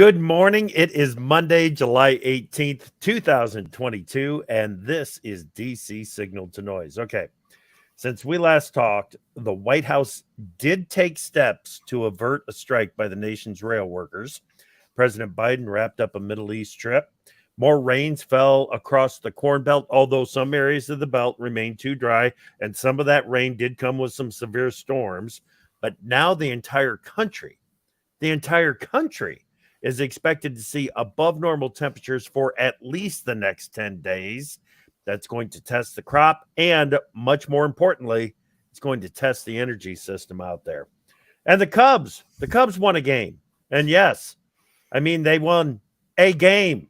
Good morning. It is Monday, July 18th, 2022, and this is DC Signal to Noise. Okay, since we last talked, the White House did take steps to avert a strike by the nation's rail workers. President Biden wrapped up a Middle East trip. More rains fell across the Corn Belt, although some areas of the belt remained too dry, and some of that rain did come with some severe storms. But now the entire country is expected to see above normal temperatures for at least the next 10 days. That's going to test the crop, and much more importantly, it's going to test the energy system out there. And the Cubs won a game. And yes, I mean, they won a game.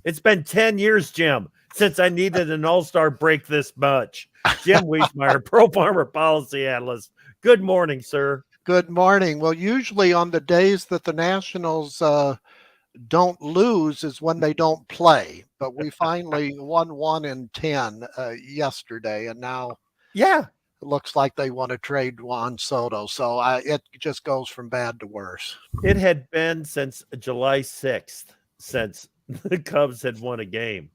It's been 10 years, Jim, since I needed an all-star break this much. Jim Wiesemeyer, Pro Farmer Policy Analyst. Good morning, sir. Good morning. Well, usually on the days that the Nationals don't lose is when they don't play. But we finally won 1-10 yesterday, and now Yeah, it looks like they want to trade Juan Soto. So it just goes from bad to worse. it had been since July 6th since the Cubs had won a game.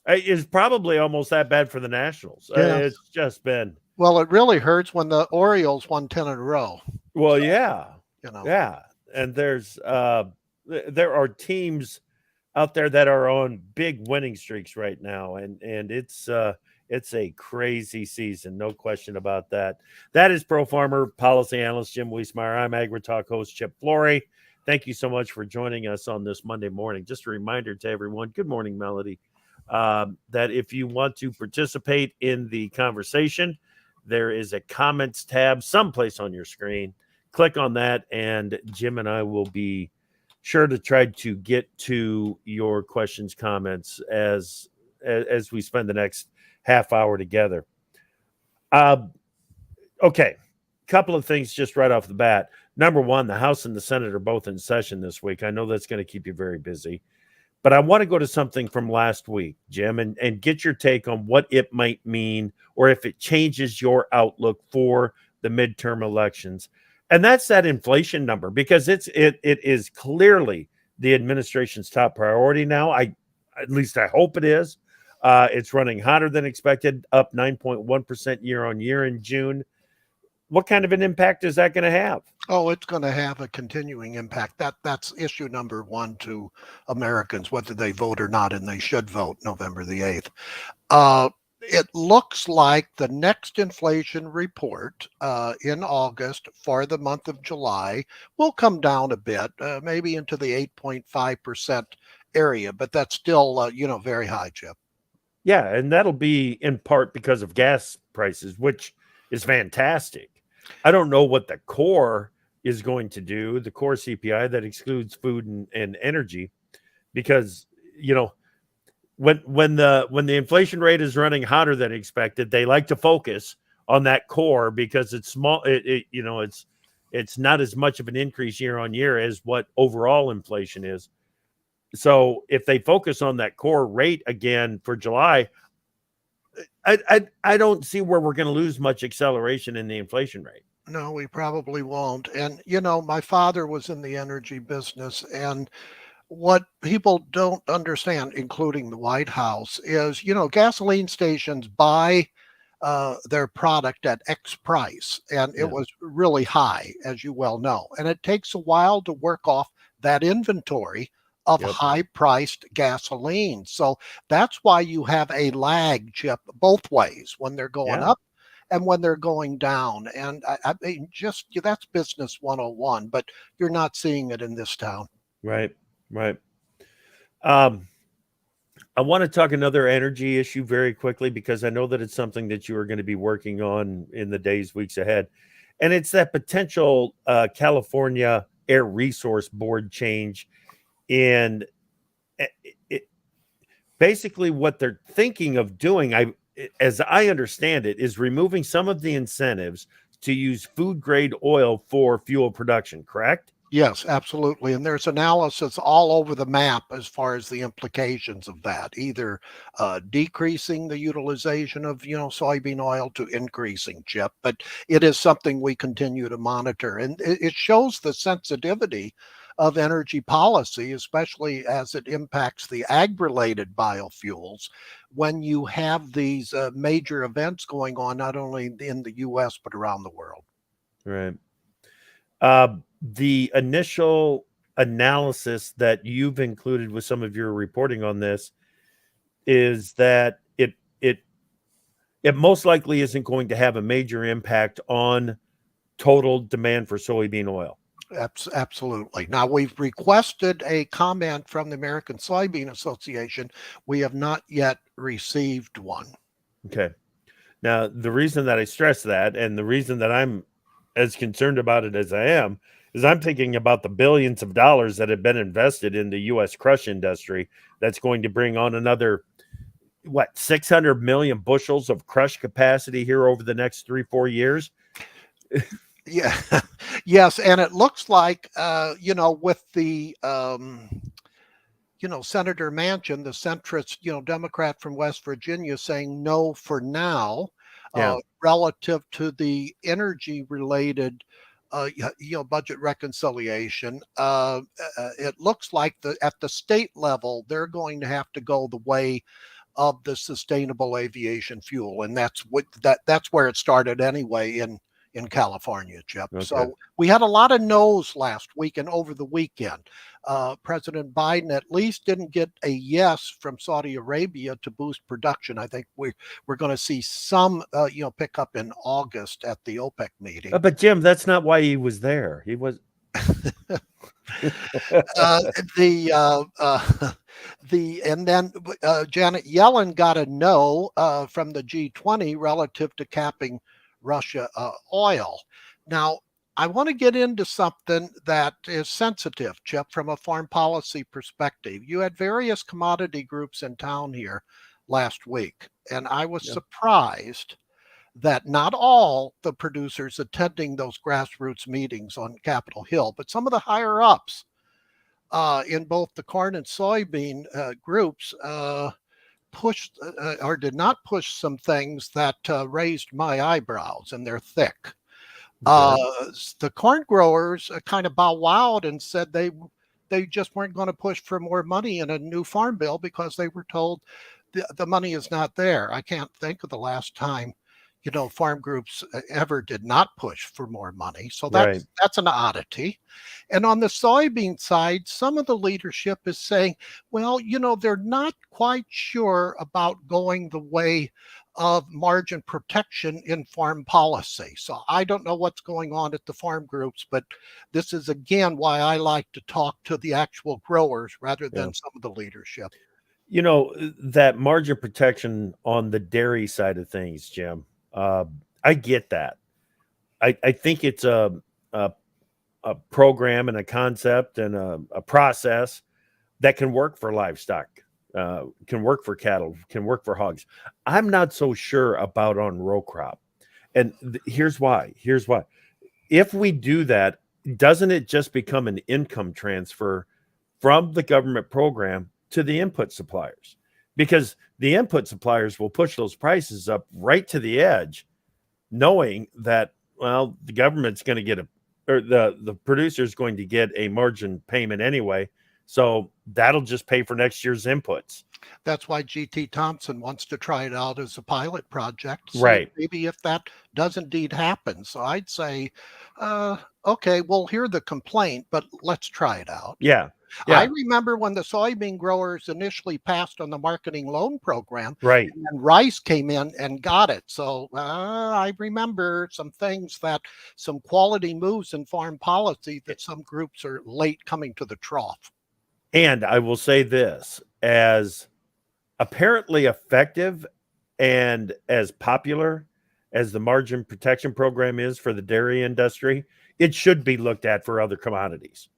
It's probably almost that bad for the Nationals. Yeah. It's just been, Well, it really hurts when the Orioles won 10 in a row. well, So, yeah, you know. yeah. And there are teams out there that are on big winning streaks right now, and it's a crazy season, no question about that. That is Pro Farmer Policy Analyst Jim Wiesemeyer. I'm AgriTalk host Chip Flory. Thank you so much for joining us on this Monday morning. Just a reminder to everyone, good morning, Melody, that if you want to participate in the conversation, there is a comments tab someplace on your screen. Click on that, and Jim and I will be sure to try to get to your questions, comments as we spend the next half hour together. Okay, couple of things just right off the bat. Number one, the House and the Senate are both in session this week. I know that's going to keep you very busy. But I want to go to something from last week, Jim, and get your take on what it might mean or if it changes your outlook for the midterm elections. And that's that inflation number, because it is clearly the administration's top priority now. At least I hope it is. It's running hotter than expected, up 9.1% year on year in June. What kind of an impact is that going to have? Oh, it's going to have a continuing impact. That's issue number one to Americans, whether they vote or not, and they should vote November the 8th. It looks like the next inflation report in August for the month of July will come down a bit, maybe into the 8.5% area, but that's still, very high, Chip. Yeah, and that'll be in part because of gas prices, which is fantastic. I don't know what the core is going to do, the core CPI that excludes food and energy, because when the inflation rate is running hotter than expected, they like to focus on that core because it's small. It's not as much of an increase year on year as what overall inflation is. So if they focus on that core rate again for July, I don't see where we're going to lose much acceleration in the inflation rate. No, we probably won't. And, my father was in the energy business, and what people don't understand, including the White House, is, gasoline stations buy their product at X price, and it was really high, as you well know. And it takes a while to work off that inventory of high-priced gasoline. So that's why you have a lag, Chip, both ways, when they're going up and when they're going down. And I mean, just that's business 101, but you're not seeing it in this town. Right. I want to talk another energy issue very quickly, because I know that it's something that you are going to be working on in the days, weeks ahead. And it's that potential California Air Resource Board change. And basically what they're thinking of doing, as I understand it, is removing some of the incentives to use food grade oil for fuel production, correct? Yes, absolutely. And there's analysis all over the map as far as the implications of that, either decreasing the utilization of, soybean oil to increasing, Chip. But it is something we continue to monitor. And it shows the sensitivity of energy policy, especially as it impacts the ag-related biofuels, when you have these major events going on, not only in the U.S., but around the world. Right. The initial analysis that you've included with some of your reporting on this is that it most likely isn't going to have a major impact on total demand for soybean oil. Absolutely. Now, we've requested a comment from the American Soybean Association. We have not yet received one. Okay. Now, the reason that I stress that, and the reason that I'm as concerned about it as I am, is I'm thinking about the billions of dollars that have been invested in the U.S. crush industry that's going to bring on another, 600 million bushels of crush capacity here over the next 3-4 years. Yeah, yes, and it looks like with the Senator Manchin, the centrist Democrat from West Virginia, saying no for now, Yeah. relative to the energy related budget reconciliation. It looks like at the state level they're going to have to go the way of the sustainable aviation fuel, and that's where it started anyway in California, Chip. Okay. So we had a lot of no's last week and over the weekend. President Biden at least didn't get a yes from Saudi Arabia to boost production. I think we're going to see some pickup in August at the OPEC meeting. But Jim, that's not why he was there. He was and then Janet Yellen got a no from the G20 relative to capping Russia oil. Now, I want to get into something that is sensitive, Chip, from a foreign policy perspective. You had various commodity groups in town here last week, and I was surprised that not all the producers attending those grassroots meetings on Capitol Hill, but some of the higher ups in both the corn and soybean groups pushed or did not push some things that raised my eyebrows, and they're thick. The corn growers kind of bow-wowed and said they just weren't going to push for more money in a new farm bill because they were told the money is not there. I can't think of the last time farm groups ever did not push for more money. So that's an oddity. And on the soybean side, some of the leadership is saying, well, they're not quite sure about going the way of margin protection in farm policy. So I don't know what's going on at the farm groups, but this is again why I like to talk to the actual growers rather than some of the leadership. That margin protection on the dairy side of things, Jim. I get that. I think it's a program and a concept and a process that can work for livestock, can work for cattle, can work for hogs. I'm not so sure about on row crop. And here's why. If we do that, doesn't it just become an income transfer from the government program to the input suppliers? Because the input suppliers will push those prices up right to the edge, knowing that, well, the government's going to get the producer's going to get a margin payment anyway. So that'll just pay for next year's inputs. That's why G.T. Thompson wants to try it out as a pilot project. So right. Maybe if that does indeed happen. So I'd say, okay, we'll hear the complaint, but let's try it out. Yeah. I remember when the soybean growers initially passed on the marketing loan program, right? And rice came in and got it. So I remember some quality moves in farm policy that some groups are late coming to the trough. And I will say this, as apparently effective and as popular as the margin protection program is for the dairy industry, it should be looked at for other commodities.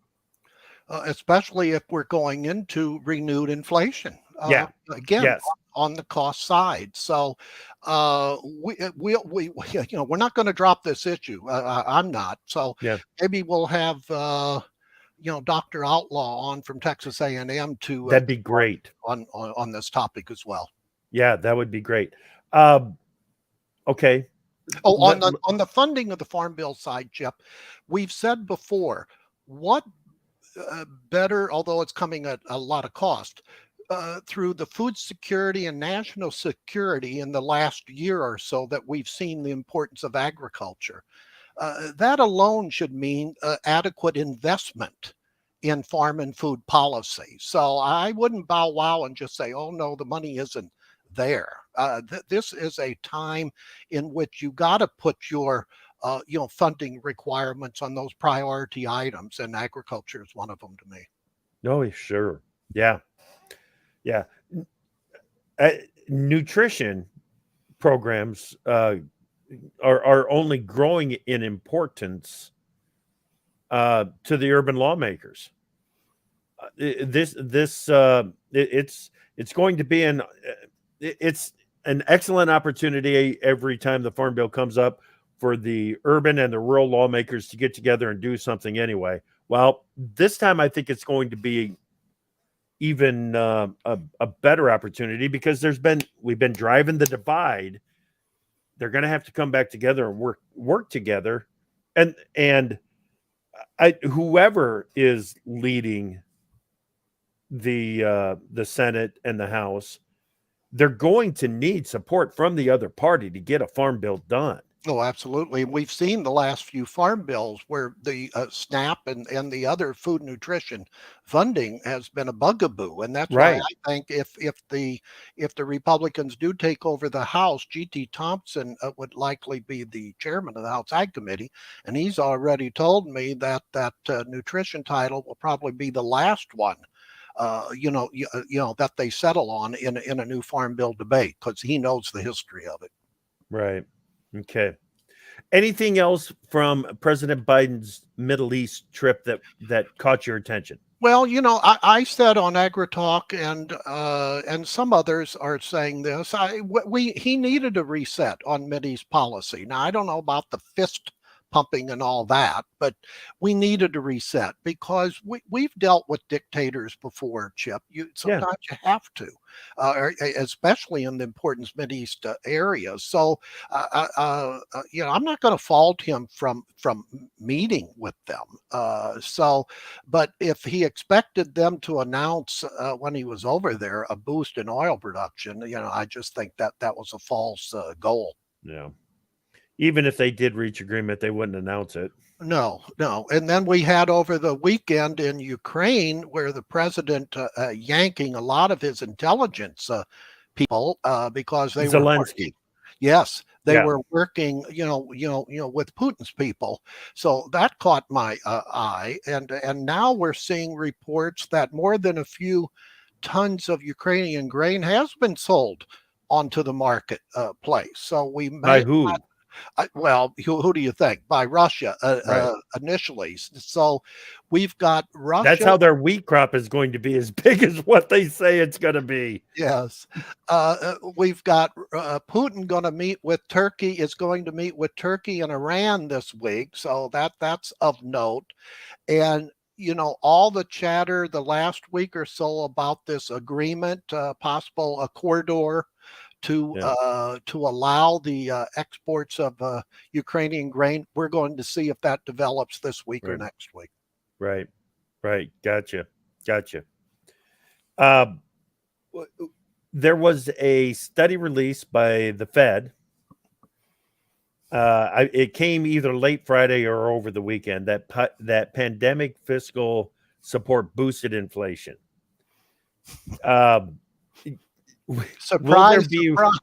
Especially if we're going into renewed inflation. Again, on the cost side. So we're not going to drop this issue. I'm not. So maybe we'll have Dr. Outlaw on from Texas A&M to that'd be great on this topic as well. Yeah, that would be great. Okay. On the funding of the Farm Bill side, Chip, we've said before, what better, although it's coming at a lot of cost, through the food security and national security in the last year or so that we've seen the importance of agriculture. That alone should mean adequate investment in farm and food policy. So I wouldn't bow wow and just say, oh no, the money isn't there. This is a time in which you got to put your funding requirements on those priority items, and agriculture is one of them to me. No, sure. Yeah. Yeah. Uh, Nutrition programs are only growing in importance to the urban lawmakers. It's going to be it's an excellent opportunity every time the Farm Bill comes up for the urban and the rural lawmakers to get together and do something anyway. Well, this time I think it's going to be even a better opportunity because we've been driving the divide. They're going to have to come back together and work together, and whoever is leading the Senate and the House, they're going to need support from the other party to get a farm bill done. Oh, absolutely. We've seen the last few farm bills where the SNAP and the other food nutrition funding has been a bugaboo, and that's why Right. I think if the Republicans do take over the House, G.T. Thompson would likely be the chairman of the House Ag Committee, and he's already told me that nutrition title will probably be the last one. That they settle on in a new farm bill debate because he knows the history of it. Right. Okay. Anything else from President Biden's Middle East trip that caught your attention? Well, I said on AgriTalk, and some others are saying this. He needed a reset on Mideast policy. Now I don't know about the fist pumping and all that, but we needed a reset because we've dealt with dictators before, Chip. Sometimes you have to, especially in the important Mideast areas. So, I'm not going to fault him from meeting with them. But if he expected them to announce when he was over there a boost in oil production, I just think that was a false goal. Yeah. Even if they did reach agreement, they wouldn't announce it. No. And then we had over the weekend in Ukraine where the president yanking a lot of his intelligence people because they were working. Zelensky. Yes, they Yeah. were working, with Putin's people. So that caught my eye. And now we're seeing reports that more than a few tons of Ukrainian grain has been sold onto the market place. So we By may who? well, who do you think? By Russia Right. initially. So we've got That's Russia. how their wheat crop is going to be as big as what they say it's going to be. Yes. We've got Putin going to meet with Turkey, is going to meet with Turkey and Iran this week. So that's of note. And, all the chatter the last week or so about this agreement, possible a corridor to Yeah. allow the exports of Ukrainian grain. We're going to see if that develops this week or Right. next week. Right. Right. Gotcha. Uh, there was a study released by the Fed. It came either late Friday or over the weekend that pandemic fiscal support boosted inflation. Surprise, surprise.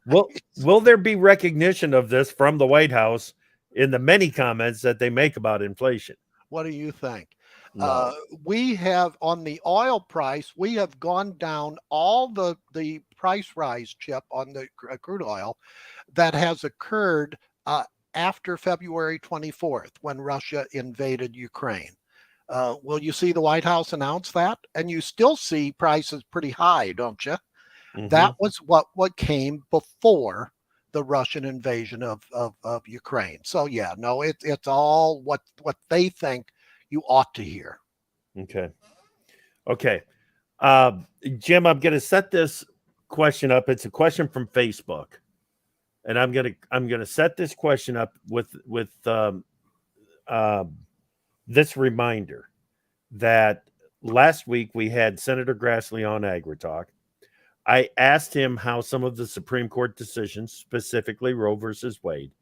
Will there be recognition of this from the White House in the many comments that they make about inflation? What do you think? No. We have on the oil price, we have gone down all the price rise, Chip, on the crude oil that has occurred after February 24th when Russia invaded Ukraine. Will you see the White House announce that? And you still see prices pretty high, don't you? Mm-hmm. That was what came before the Russian invasion of Ukraine. So yeah, no, it's all what they think you ought to hear. Okay. Jim, I'm going to set this question up. It's a question from Facebook, and I'm gonna set this question up with this reminder that last week we had Senator Grassley on AgriTalk. I asked him how some of the Supreme Court decisions, specifically Roe versus Wade,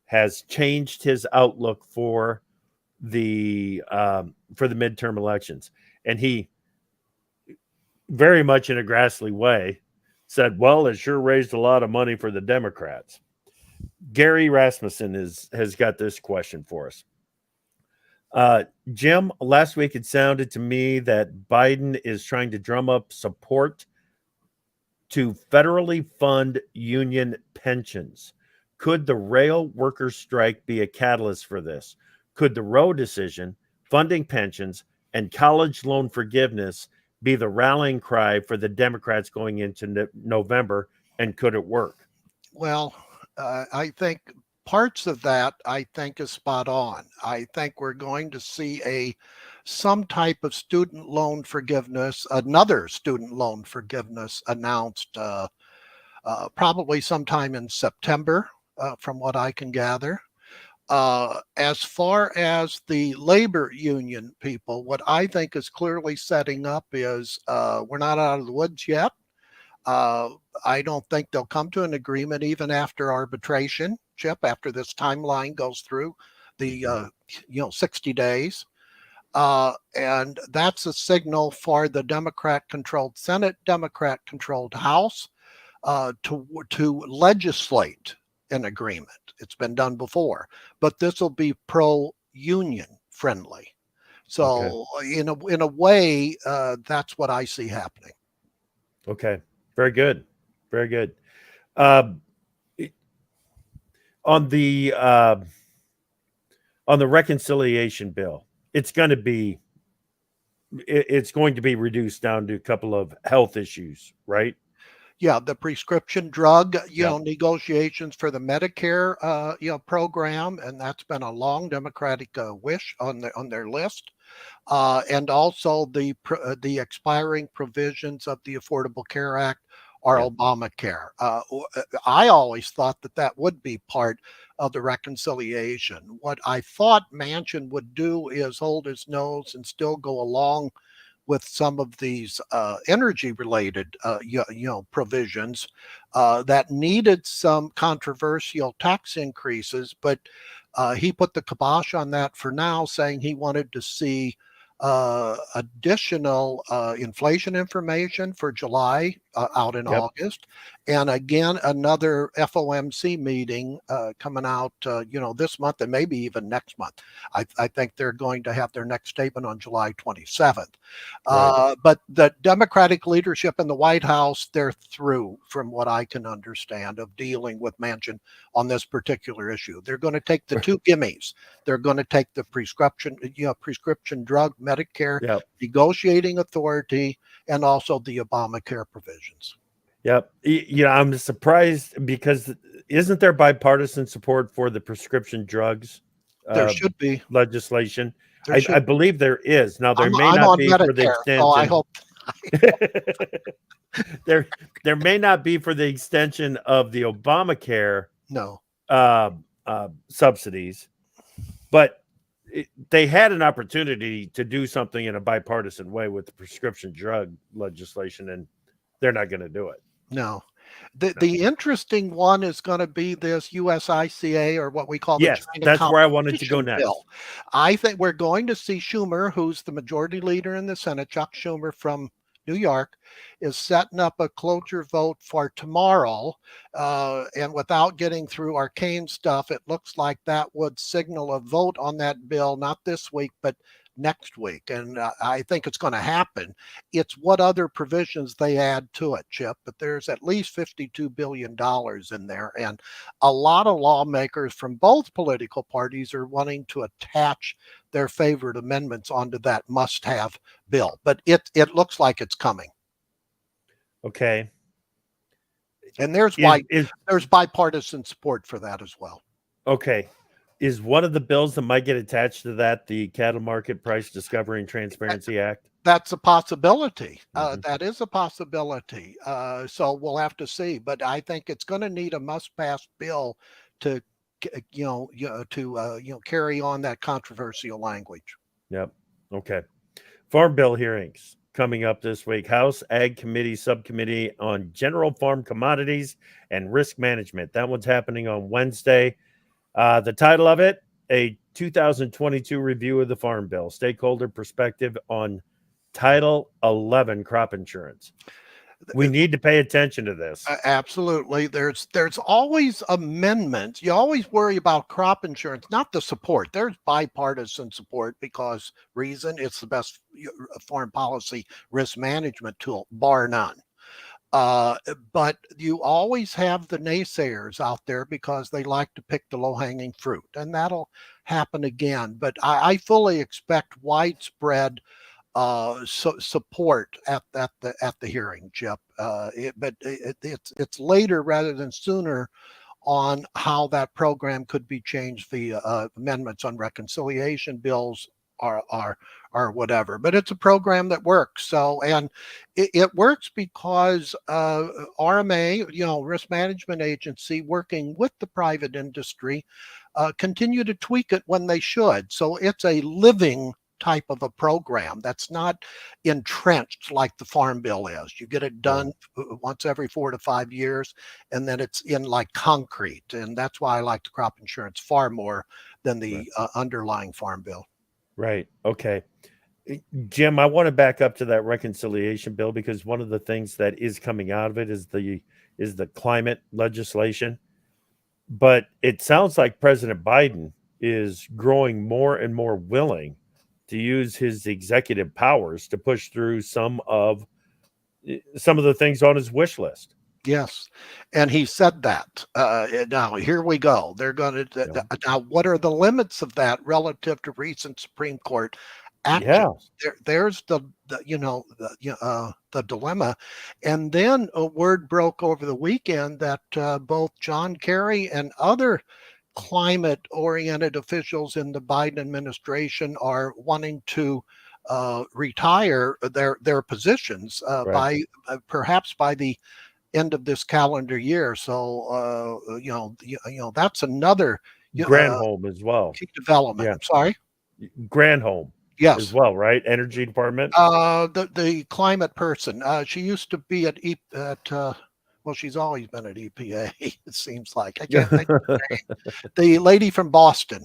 has changed his outlook for the midterm elections, and he very much in a Grassley way said, "Well, it sure raised a lot of money for the Democrats." Gary Rasmussen has got this question for us. Jim, last week it sounded to me that Biden is trying to drum up support to federally fund union pensions. Could the rail workers' strike be a catalyst for this? Could the Roe decision, funding pensions, and college loan forgiveness be the rallying cry for the Democrats going into November? And could it work? Well, I think parts of that I think is spot on. I think we're going to see some type of student loan forgiveness, another student loan forgiveness announced probably sometime in September, from what I can gather. As far as the labor union people, what I think is clearly setting up is we're not out of the woods yet. Uh, I don't think they'll come to an agreement even after arbitration, Chip, after this timeline goes through the 60 days. And that's a signal for the Democrat-controlled Senate, Democrat-controlled House to legislate an agreement. It's been done before, but this will be pro-union friendly. So Okay. in a way, that's what I see happening. Okay. Very good. Very good. Um, on the reconciliation bill, it's going to be reduced down to a couple of health issues, right? Yeah, the prescription drug, Yep. negotiations for the Medicare, program, and that's been a long Democratic wish on their list, and also the expiring provisions of the Affordable Care Act or Yep. Obamacare. I always thought that would be part of the reconciliation. What I thought Manchin would do is hold his nose and still go along with some of these energy related provisions that needed some controversial tax increases, but he put the kibosh on that for now, saying he wanted to see additional inflation information for July out in Yep. August, and again another FOMC meeting coming out, this month and maybe even next month. I think they're going to have their next statement on July 27th. Right. But the Democratic leadership in the White House, they're through, from what I can understand, of dealing with Manchin on this particular issue. They're going to take the two gimmies. They're going to take the prescription drug, Medicare, Yep. negotiating authority, and also the Obamacare provisions. Yep. I'm surprised because isn't there bipartisan support for the prescription drugs There uh, should be. legislation? There I should. believe there is. Now there may I'm not on be for the Medicare, so I extension. hope. there may not be for the extension of the Obamacare No. subsidies, but they had an opportunity to do something in a bipartisan way with the prescription drug legislation, and they're not going to do it. No. The interesting one is going to be this USICA, or what we call the Yes, China that's where I wanted to go competition bill. next. I think we're going to see Schumer, who's the majority leader in the Senate, Chuck Schumer from New York, is setting up a cloture vote for tomorrow. And without getting through arcane stuff, it looks like that would signal a vote on that bill, not this week, but next week. And I think it's going to happen. It's what other provisions they add to it, Chip, but there's at least $52 billion in there. And a lot of lawmakers from both political parties are wanting to attach their favorite amendments onto that must-have bill. But it looks like it's coming. Okay. And there's bipartisan support for that as well. Okay. Is one of the bills that might get attached to that the Cattle Market Price Discovery and Transparency Act? That's a possibility. Mhm. That is a possibility. So we'll have to see. But I think it's going to need a must-pass bill to, carry on that controversial language. Yep. Okay. Farm bill hearings coming up this week. House Ag Committee Subcommittee on General Farm Commodities and Risk Management. That one's happening on Wednesday. The title of it, a 2022 review of the Farm Bill, stakeholder perspective on Title 11 crop insurance. We need to pay attention to this. Absolutely. There's always amendments. You always worry about crop insurance, not the support. There's bipartisan support because it's the best foreign policy risk management tool, bar none. But you always have the naysayers out there because they like to pick the low-hanging fruit, and that'll happen again. But I fully expect widespread support at the hearing, Chip. It's later rather than sooner on how that program could be changed via amendments on reconciliation bills or whatever. But it's a program that works. So, and it works because RMA, Risk Management Agency, working with the private industry, continue to tweak it when they should. So it's a living type of a program that's not entrenched like the Farm Bill is. You get it done once every 4 to 5 years, and then it's in like concrete. And that's why I like the crop insurance far more than the underlying Farm Bill. Right. Okay. Jim, I want to back up to that reconciliation bill because one of the things that is coming out of it is the climate legislation. But it sounds like President Biden is growing more and more willing to use his executive powers to push through some of the things on his wish list. Yes, and he said that. Now here we go. They're going to now. What are the limits of that relative to recent Supreme Court actions? There's the dilemma. And then a word broke over the weekend that both John Kerry and other climate-oriented officials in the Biden administration are wanting to retire their positions by perhaps by the end of this calendar year. So that's another Granholm as well. Key development. I'm sorry. Granholm. Yes. As well, right? Energy Department. The climate person. She used to be at well, she's always been at EPA. It seems like I can't think of her name. The lady from Boston.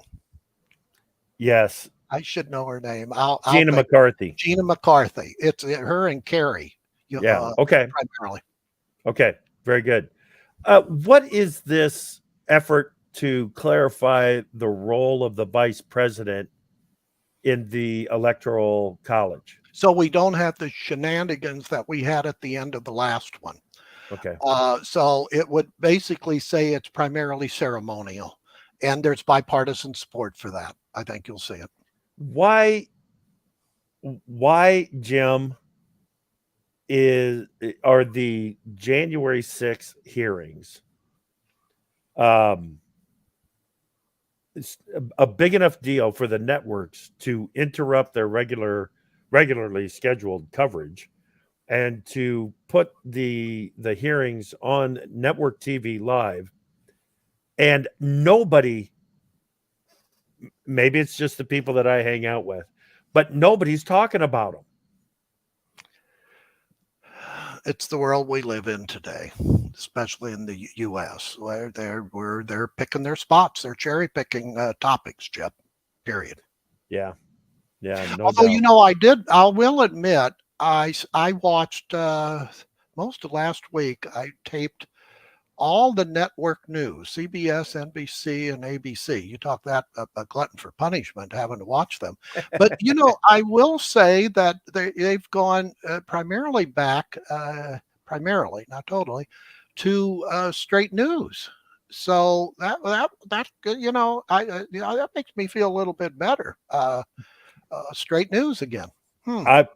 Yes, I should know her name. Gina McCarthy. Gina McCarthy. It's her and Kerry. Okay. Primarily. Okay. Very good. What is this effort to clarify the role of the vice president in the Electoral College? So we don't have the shenanigans that we had at the end of the last one. Okay. So it would basically say it's primarily ceremonial, and there's bipartisan support for that. I think you'll see it. Why, Jim, are the January 6th hearings it's a big enough deal for the networks to interrupt their regularly scheduled coverage and to put the hearings on network TV live, and nobody, maybe it's just the people that I hang out with, but nobody's talking about them? It's the world we live in today, especially in the U.S., where they're picking their spots. They're cherry picking topics, Chip. Period. Yeah. No Although doubt. I will admit, I watched most of last week. I taped all the network news, CBS, NBC, and ABC. You talk that a glutton for punishment, having to watch them. But, I will say that they've gone primarily back, not totally, to straight news. So that that makes me feel a little bit better. Straight news again. I've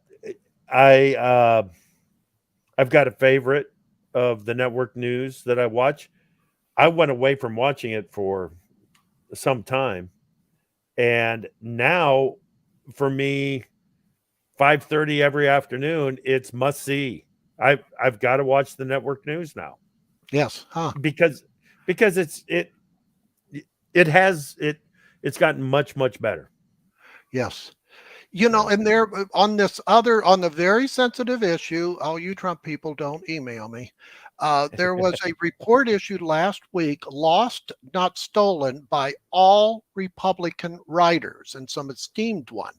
got a favorite of the network news that I watch. I went away from watching it for some time, and now for me, 5:30 every afternoon, it's must see. I've got to watch the network news now. Yes, because it's gotten much better. Yes. You know, Yeah. and there on this other, on the very sensitive issue, oh, you Trump people don't email me. There was a report issued last week, lost, not stolen, by all Republican writers, and some esteemed one,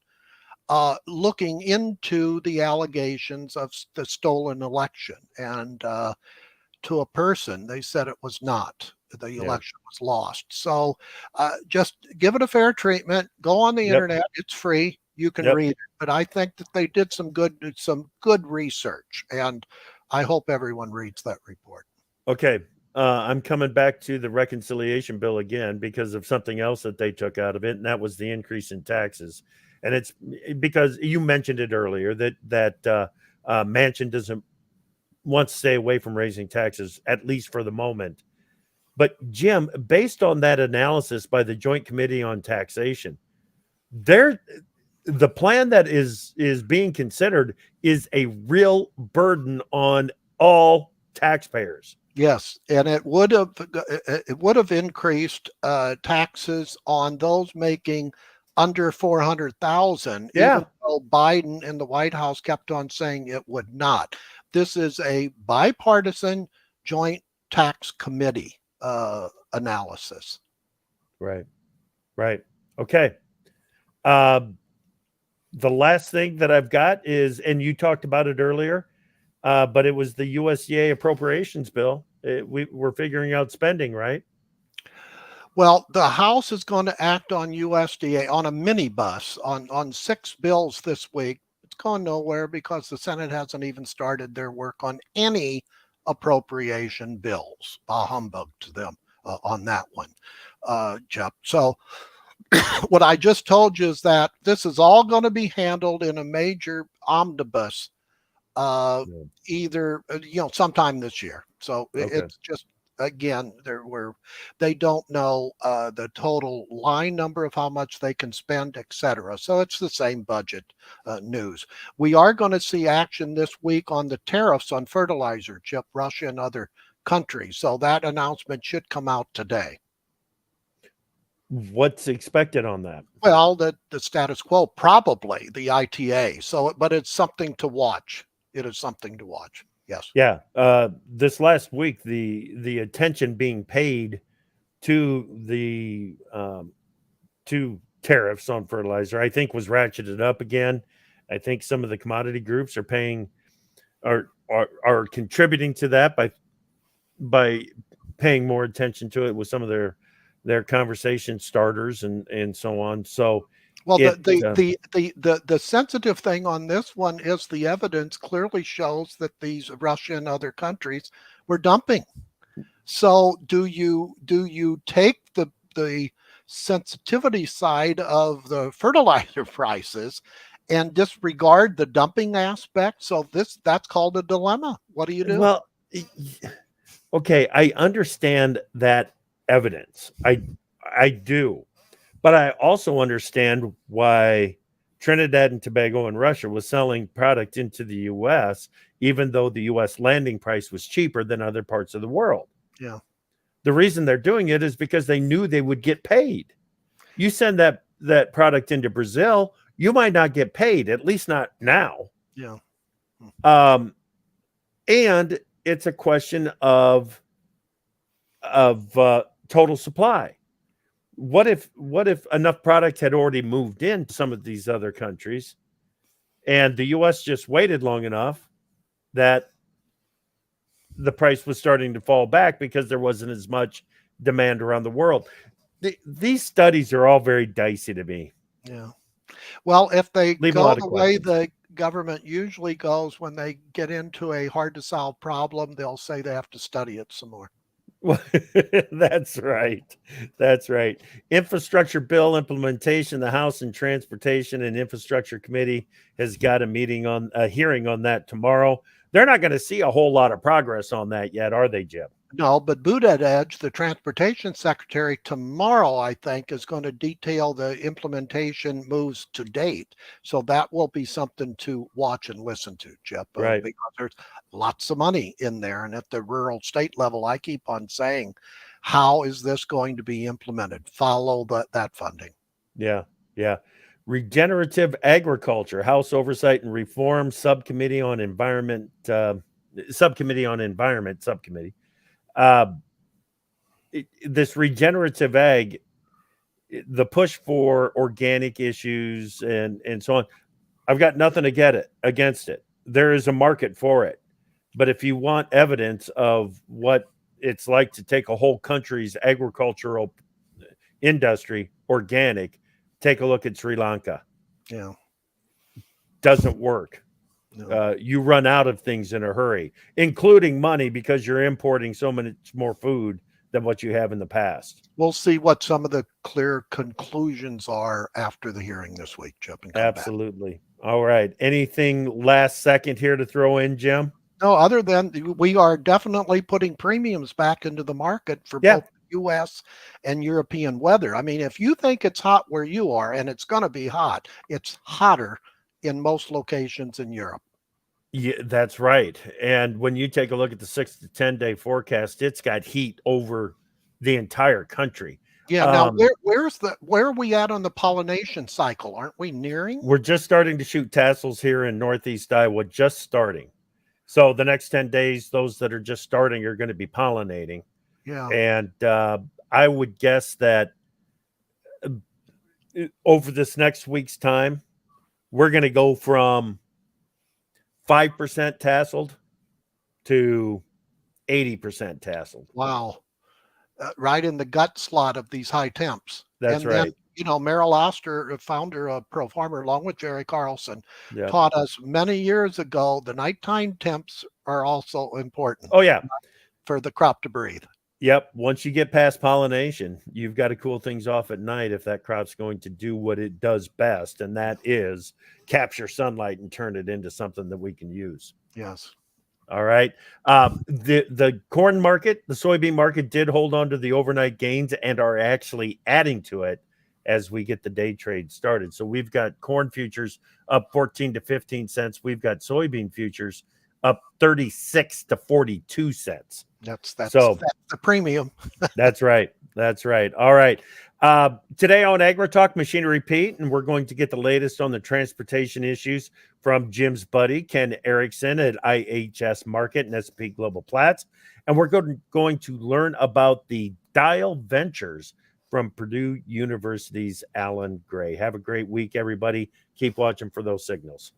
looking into the allegations of the stolen election. And to a person, they said it was not. The Yeah. election was lost. So just give it a fair treatment. Go on the Yep. internet. It's free. You can Yep. read it. But I think that they did some good research, and I hope everyone reads that report. Okay. I'm coming back to the reconciliation bill again because of something else that they took out of it, and that was the increase in taxes. And it's because you mentioned it earlier that Manchin doesn't want to stay away from raising taxes, at least for the moment. But Jim, based on that analysis by the Joint Committee on Taxation, there the plan that is being considered is a real burden on all taxpayers. Yes, and it would have increased taxes on those making under 400,000, even Yeah, though Biden in the White House kept on saying it would not. This is a bipartisan joint tax committee analysis. right, right. Okay. Um, the last thing that I've got is, and you talked about it earlier, but it was the USDA Appropriations Bill. We're figuring out spending, right? Well, the House is going to act on USDA on a minibus on 6 bills this week. It's gone nowhere because the Senate hasn't even started their work on any appropriation bills. Humbug to them on that one, Jeff. So what I just told you is that this is all going to be handled in a major omnibus, uh, Yeah. either sometime this year. So Okay. it's just, again, they don't know the total line number of how much they can spend, etc. So it's the same budget news. We are going to see action this week on the tariffs on fertilizer, Chip, Russia and other countries. So that announcement should come out today. What's expected on that? Well, the status quo, probably the ITA. So, but it's something to watch. It is something to watch. Yes. Yeah. This last week, the attention being paid to the to tariffs on fertilizer, I think, was ratcheted up again. I think some of the commodity groups are paying are contributing to that by paying more attention to it with some of their conversation starters and so on. So Well, it the sensitive thing on this one is the evidence clearly shows that these Russia and other countries were dumping. So do you take the sensitivity side of the fertilizer prices and disregard the dumping aspect? So that's called a dilemma. What do you do? well, okay, I understand that evidence. I do. But I also understand why Trinidad and Tobago and Russia was selling product into the US, even though the US landing price was cheaper than other parts of the world. Yeah, The reason they're doing it is because they knew they would get paid. You send that product into Brazil, you might not get paid, at least not now. yeah. Um, and it's a question of total supply. What if enough product had already moved into some of these other countries and the US just waited long enough that the price was starting to fall back because there wasn't as much demand around the world? These studies are all very dicey to me. Yeah. Well, if they Leave a go lot of the way questions. the government usually goes when they get into a hard to solve problem, they'll say they have to study it some more. That's right. That's right. Infrastructure bill implementation. The House and Transportation and Infrastructure Committee has got a hearing on that tomorrow. They're not going to see a whole lot of progress on that yet, are they, Jim? No, but Buttigieg, the transportation secretary, tomorrow, I think, is going to detail the implementation moves to date. So that will be something to watch and listen to, Chip, Right. because there's lots of money in there. And at the rural state level, I keep on saying, how is this going to be implemented? Follow that funding. Yeah. Yeah. Regenerative Agriculture, House Oversight and Reform Subcommittee on Environment, Subcommittee. This regenerative ag, the push for organic issues and so on, I've got nothing to get it against it. There is a market for it. But if you want evidence of what it's like to take a whole country's agricultural industry organic, take a look at Sri Lanka. Yeah. Doesn't work. No. You run out of things in a hurry, including money, because you're importing so much more food than what you have in the past. We'll see what some of the clear conclusions are after the hearing this week, Chip. And Absolutely. Back. All right. Anything last second here to throw in, Jim? No, other than we are definitely putting premiums back into the market for both U.S. and European weather. I mean, if you think it's hot where you are, and it's going to be hot, it's hotter in most locations in Europe. Yeah, that's right. And when you take a look at the 6 to 10 day forecast, it's got heat over the entire country. Yeah. Now, where are we at on the pollination cycle? Aren't we nearing? We're just starting to shoot tassels here in Northeast Iowa, just starting. So the next 10 days, those that are just starting are going to be pollinating. Yeah. And I would guess that over this next week's time, we're going to go from 5% tasseled to 80% tasseled. Wow. Right in the gut slot of these high temps. That's right. Then, you know, Merrill Oster, founder of Pro Farmer, along with Jerry Carlson, taught us many years ago the nighttime temps are also important. Oh, yeah. For the crop to breathe. Yep. Once you get past pollination, you've got to cool things off at night if that crop's going to do what it does best, and that is capture sunlight and turn it into something that we can use. Yes. All right. The corn market, the soybean market did hold on to the overnight gains and are actually adding to it as we get the day trade started. So we've got corn futures up 14 to 15 cents. We've got soybean futures up 36 to 42 cents. That's the premium. That's right. That's right. All right. Today on AgriTalk, Machinery Pete, and we're going to get the latest on the transportation issues from Jim's buddy, Ken Erickson at IHS Market and S&P Global Platts. And we're going to learn about the Dial Ventures from Purdue University's Alan Gray. Have a great week, everybody. Keep watching for those signals.